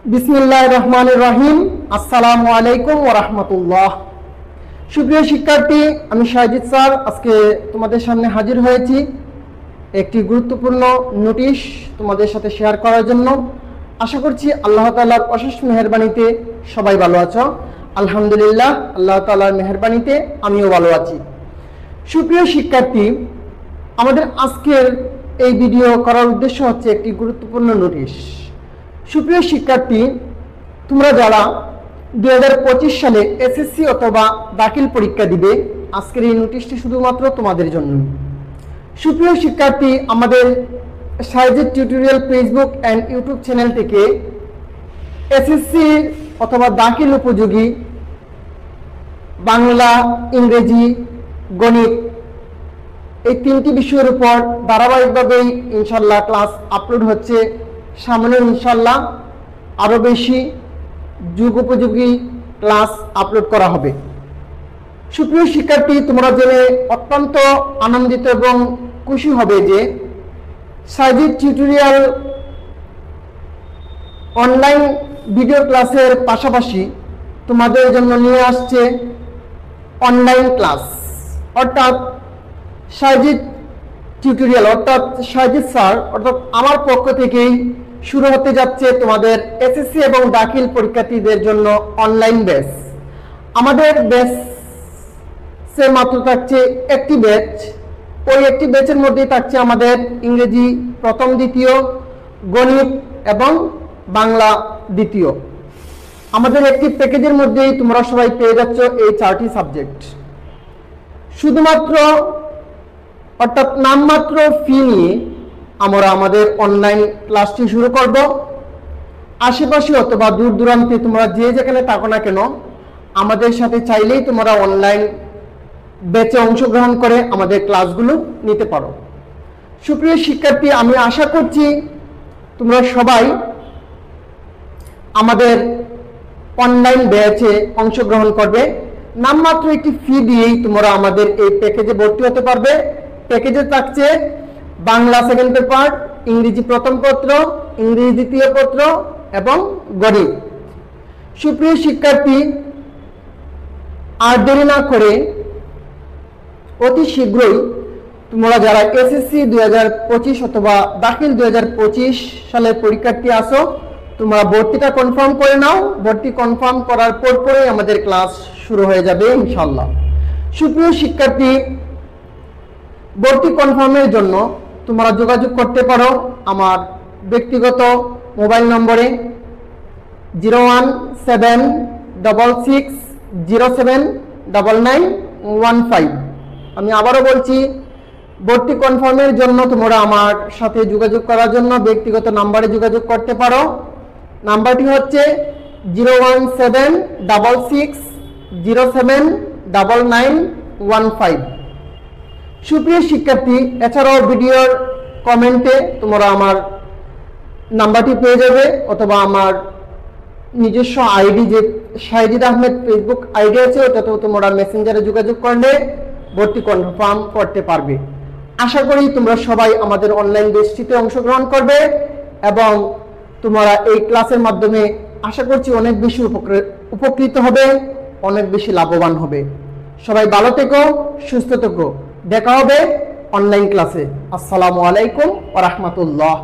বিসমিল্লাহির রহমানির রহিম। আসসালামু আলাইকুম ওয়া রাহমাতুল্লাহ। সুপ্রিয় শিক্ষার্থী, আমি শাহিদ স্যার আজকে তোমাদের সামনে হাজির হয়েছি একটি গুরুত্বপূর্ণ নোটিশ তোমাদের সাথে শেয়ার করার জন্য। আশা করছি আল্লাহ তাআলার অশেষ মেহেরবানিতে সবাই ভালো আছো। আলহামদুলিল্লাহ, আল্লাহ তাআলার মেহেরবানিতে আমিও ভালো আছি। সুপ্রিয় শিক্ষার্থী, আমাদের আজকের এই ভিডিও করার উদ্দেশ্য হচ্ছে একটি গুরুত্বপূর্ণ নোটিশ। সুপ্রিয় শিক্ষার্থী, তোমরা যারা 2025 সালে এসএসসি অথবা দাখিল পরীক্ষা দিবে, আজকের এই নোটিশটি শুধুমাত্র তোমাদের জন্য। সুপ্রিয় শিক্ষার্থী, আমাদের Shahid tutorial Facebook and YouTube channel থেকে এসএসসি অথবা দাখিল উপযোগী বাংলা, ইংরেজি, গণিত এই তিনটি বিষয়ের উপর ধারাবাহিকভাবেই ইনশাল্লাহ ক্লাস আপলোড হচ্ছে। সামনে ইনশাল্লাহ আরও বেশি যুগ উপযোগী ক্লাস আপলোড করা হবে। সুপ্রিয় শিক্ষার্থী, তোমরা জেনে অত্যন্ত আনন্দিত এবং খুশি হবে যে শাহিদ টিউটোরিয়াল অনলাইন ভিডিও ক্লাসের পাশাপাশি তোমাদের জন্য নিয়ে আসছে অনলাইন ক্লাস, অর্থাৎ শাহিদ টিউটোরিয়াল অর্থাৎ শাহিদ স্যার অর্থাৎ আমার পক্ষ থেকেই শুরু হতে যাচ্ছে তোমাদের এসএসসি এবং দাখিল পরীক্ষার্থীদের জন্য অনলাইন ব্যাচ। আমাদের ব্যাচে মাত্র থাকছে একটি ব্যাচ। ওই একটি ব্যাচের মধ্যেই থাকছে আমাদের ইংরেজি প্রথম, দ্বিতীয়, গণিত এবং বাংলা দ্বিতীয়। আমাদের একটি প্যাকেজের মধ্যেই তোমরা সবাই পেয়ে যাচ্ছ এই 4টি সাবজেক্ট। শুধুমাত্র অর্থাৎ নামমাত্র ফি নিয়ে আমরা আমাদের অনলাইন ক্লাসটি শুরু করব। আশেপাশে অথবা দূর দূরান্তে তোমরা যে যেখানে থাকো না কেন, আমাদের সাথে চাইলেই তোমরা অনলাইন ব্যাচে অংশগ্রহণ করে আমাদের ক্লাসগুলো নিতে পারো। সুপ্রিয় শিক্ষার্থী, আমি আশা করছি তোমরা সবাই আমাদের অনলাইন ব্যাচে অংশগ্রহণ করবে। নামমাত্র একটি ফি দিয়েই তোমরা আমাদের এই প্যাকেজে ভর্তি হতে পারবে। প্যাকেজে থাকছে বাংলা সেকেন্ড পেপার, ইংরেজি প্রথম পত্র, ইংরেজি দ্বিতীয় পত্র এবং গণিত। সুপ্রিয় শিক্ষার্থী, আর দেরি না করে অতি শীঘ্রই তোমরা যারা এসএসসি 2025 অথবা দাখিল 2025 সালের পরীক্ষার্থী আসো, তোমরা ভর্তিটা কনফার্ম করে নাও। ভর্তি কনফার্ম করার পরপরই আমাদের ক্লাস শুরু হয়ে যাবে ইনশাল্লাহ। সুপ্রিয় শিক্ষার্থী, ভর্তি কনফার্মের জন্য তোমরা যোগাযোগ করতে পারো আমার ব্যক্তিগত মোবাইল নম্বরে 01766079915। আমি আবারও বলছি, ভর্তি কনফার্মের জন্য তোমরা আমার সাথে যোগাযোগ করার জন্য ব্যক্তিগত নাম্বারে যোগাযোগ করতে পারো। নাম্বারটি হচ্ছে 01766079915। সুপ্রিয় শিক্ষার্থী, এছাড়াও ভিডিওর কমেন্টে তোমরা আমার নাম্বারটি পেয়ে যাবে, অথবা আমার নিজস্ব আইডি যে শাহিদ আহমেদ ফেসবুক আইডি আছে, ওটাতেও তোমরা মেসেঞ্জারে যোগাযোগ করলে ভর্তি কনফার্ম করতে পারবে। আশা করি তোমরা সবাই আমাদের অনলাইন ব্যাচটিতে অংশগ্রহণ করবে এবং তোমরা এই ক্লাসের মাধ্যমে আশা করছি অনেক বেশি উপকৃত হবে, অনেক বেশি লাভবান হবে। সবাই ভালো থেকো, সুস্থ থেকো। দেখা হবে অনলাইন ক্লাসে। আসসালামু আলাইকুম ওয়া রাহমাতুল্লাহ।